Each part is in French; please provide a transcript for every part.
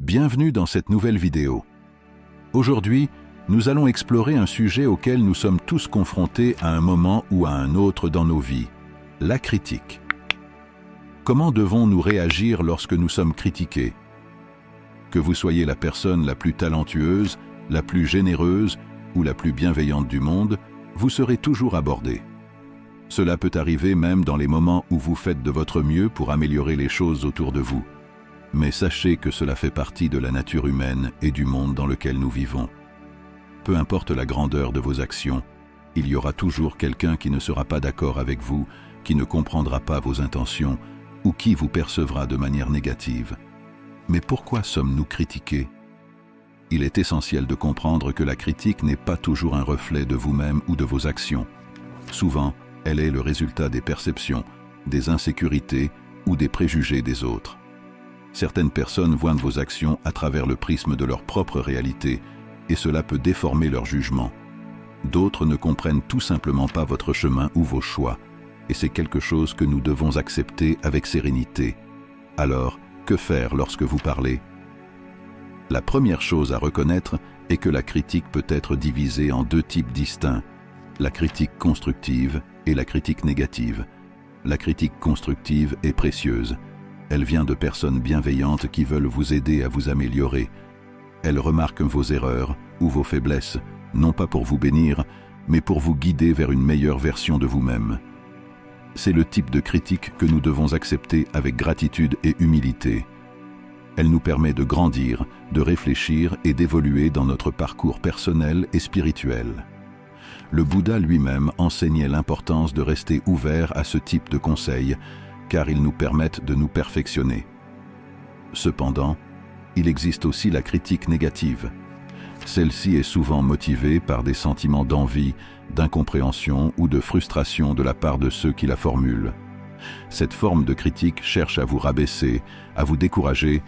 Bienvenue dans cette nouvelle vidéo. Aujourd'hui, nous allons explorer un sujet auquel nous sommes tous confrontés à un moment ou à un autre dans nos vies, la critique. Comment devons-nous réagir lorsque nous sommes critiqués? Que vous soyez la personne la plus talentueuse, la plus généreuse ou la plus bienveillante du monde, vous serez toujours abordé. Cela peut arriver même dans les moments où vous faites de votre mieux pour améliorer les choses autour de vous. Mais sachez que cela fait partie de la nature humaine et du monde dans lequel nous vivons. Peu importe la grandeur de vos actions, il y aura toujours quelqu'un qui ne sera pas d'accord avec vous, qui ne comprendra pas vos intentions ou qui vous percevra de manière négative. Mais pourquoi sommes-nous critiqués? Il est essentiel de comprendre que la critique n'est pas toujours un reflet de vous-même ou de vos actions. Souvent, elle est le résultat des perceptions, des insécurités ou des préjugés des autres. Certaines personnes voient vos actions à travers le prisme de leur propre réalité, et cela peut déformer leur jugement. D'autres ne comprennent tout simplement pas votre chemin ou vos choix, et c'est quelque chose que nous devons accepter avec sérénité. Alors, que faire lorsque vous parlez? La première chose à reconnaître est que la critique peut être divisée en deux types distincts, la critique constructive et la critique négative. La critique constructive est précieuse. Elle vient de personnes bienveillantes qui veulent vous aider à vous améliorer. Elle remarque vos erreurs ou vos faiblesses, non pas pour vous bénir, mais pour vous guider vers une meilleure version de vous-même. C'est le type de critique que nous devons accepter avec gratitude et humilité. Elle nous permet de grandir, de réfléchir et d'évoluer dans notre parcours personnel et spirituel. Le Bouddha lui-même enseignait l'importance de rester ouvert à ce type de conseils, car ils nous permettent de nous perfectionner. Cependant, il existe aussi la critique négative. Celle-ci est souvent motivée par des sentiments d'envie, d'incompréhension ou de frustration de la part de ceux qui la formulent. Cette forme de critique cherche à vous rabaisser, à vous décourager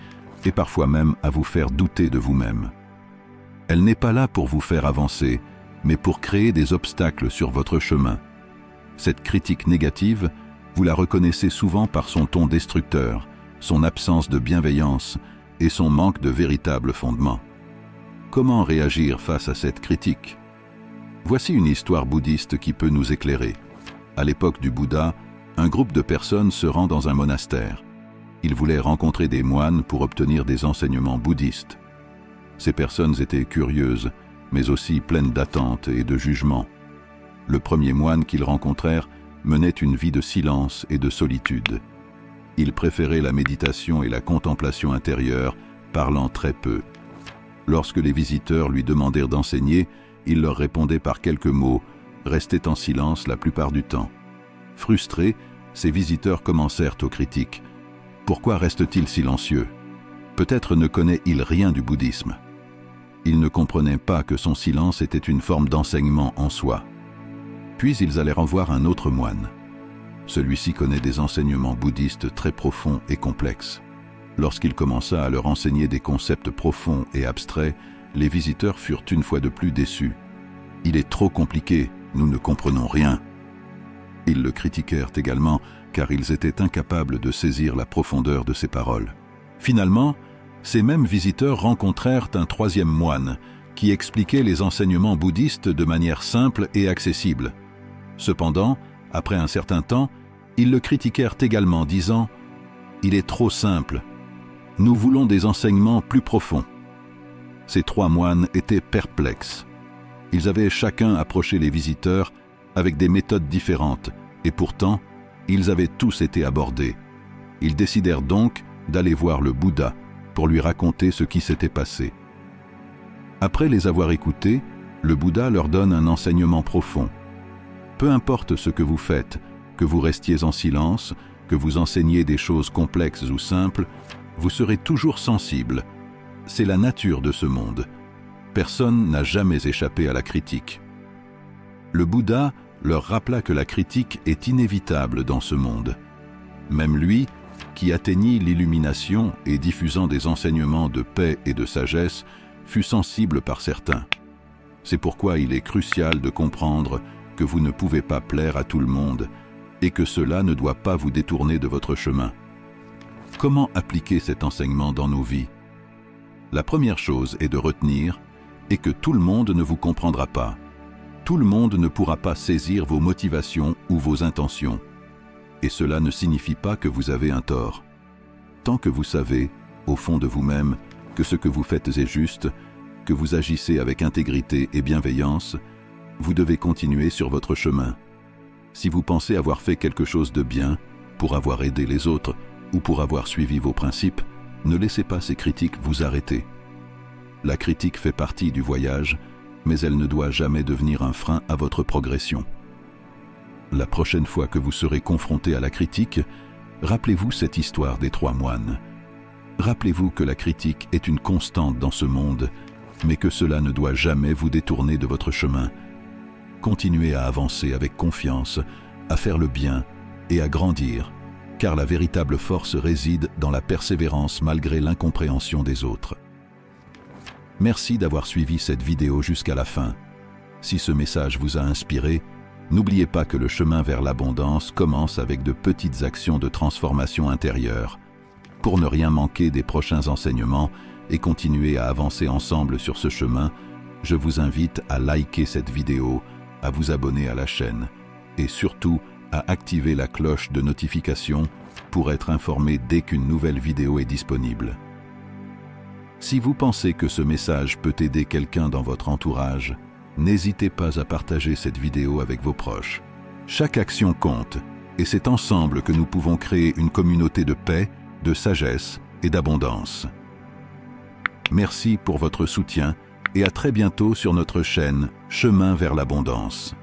et parfois même à vous faire douter de vous-même. Elle n'est pas là pour vous faire avancer, mais pour créer des obstacles sur votre chemin. Cette critique négative, vous la reconnaissez souvent par son ton destructeur, son absence de bienveillance et son manque de véritable fondement. Comment réagir face à cette critique? Voici une histoire bouddhiste qui peut nous éclairer. À l'époque du Bouddha, un groupe de personnes se rend dans un monastère. Ils voulaient rencontrer des moines pour obtenir des enseignements bouddhistes. Ces personnes étaient curieuses, mais aussi pleines d'attentes et de jugements. Le premier moine qu'ils rencontrèrent menait une vie de silence et de solitude. Il préférait la méditation et la contemplation intérieure, parlant très peu. Lorsque les visiteurs lui demandèrent d'enseigner, il leur répondait par quelques mots, restait en silence la plupart du temps. Frustrés, ces visiteurs commencèrent aux critiques. Pourquoi reste-t-il silencieux? Peut-être ne connaît-il rien du bouddhisme. Il ne comprenait pas que son silence était une forme d'enseignement en soi. Puis ils allèrent en voir un autre moine. Celui-ci connaît des enseignements bouddhistes très profonds et complexes. Lorsqu'il commença à leur enseigner des concepts profonds et abstraits, les visiteurs furent une fois de plus déçus. « Il est trop compliqué, nous ne comprenons rien. » Ils le critiquèrent également car ils étaient incapables de saisir la profondeur de ses paroles. Finalement, ces mêmes visiteurs rencontrèrent un troisième moine qui expliquait les enseignements bouddhistes de manière simple et accessible. Cependant, après un certain temps, ils le critiquèrent également, disant « Il est trop simple. Nous voulons des enseignements plus profonds. » Ces trois moines étaient perplexes. Ils avaient chacun approché les visiteurs avec des méthodes différentes, et pourtant, ils avaient tous été abordés. Ils décidèrent donc d'aller voir le Bouddha pour lui raconter ce qui s'était passé. Après les avoir écoutés, le Bouddha leur donne un enseignement profond. Peu importe ce que vous faites, que vous restiez en silence, que vous enseigniez des choses complexes ou simples, vous serez toujours sensible. C'est la nature de ce monde. Personne n'a jamais échappé à la critique. Le Bouddha leur rappela que la critique est inévitable dans ce monde. Même lui, qui atteignit l'illumination et diffusant des enseignements de paix et de sagesse, fut sensible par certains. C'est pourquoi il est crucial de comprendre que vous ne pouvez pas plaire à tout le monde et que cela ne doit pas vous détourner de votre chemin. Comment appliquer cet enseignement dans nos vies? La première chose est de retenir et que tout le monde ne vous comprendra pas. Tout le monde ne pourra pas saisir vos motivations ou vos intentions. Et cela ne signifie pas que vous avez un tort. Tant que vous savez, au fond de vous-même, que ce que vous faites est juste, que vous agissez avec intégrité et bienveillance, vous devez continuer sur votre chemin. Si vous pensez avoir fait quelque chose de bien, pour avoir aidé les autres ou pour avoir suivi vos principes, ne laissez pas ces critiques vous arrêter. La critique fait partie du voyage, mais elle ne doit jamais devenir un frein à votre progression. La prochaine fois que vous serez confronté à la critique, rappelez-vous cette histoire des 3 moines. Rappelez-vous que la critique est une constante dans ce monde, mais que cela ne doit jamais vous détourner de votre chemin. Continuez à avancer avec confiance, à faire le bien et à grandir, car la véritable force réside dans la persévérance malgré l'incompréhension des autres. Merci d'avoir suivi cette vidéo jusqu'à la fin. Si ce message vous a inspiré, n'oubliez pas que le chemin vers l'abondance commence avec de petites actions de transformation intérieure. Pour ne rien manquer des prochains enseignements et continuer à avancer ensemble sur ce chemin, je vous invite à liker cette vidéo, à vous abonner à la chaîne et surtout à activer la cloche de notification pour être informé dès qu'une nouvelle vidéo est disponible. Si vous pensez que ce message peut aider quelqu'un dans votre entourage, n'hésitez pas à partager cette vidéo avec vos proches. Chaque action compte, et c'est ensemble que nous pouvons créer une communauté de paix, de sagesse et d'abondance. Merci pour votre soutien et à très bientôt sur notre chaîne Chemin vers l'abondance.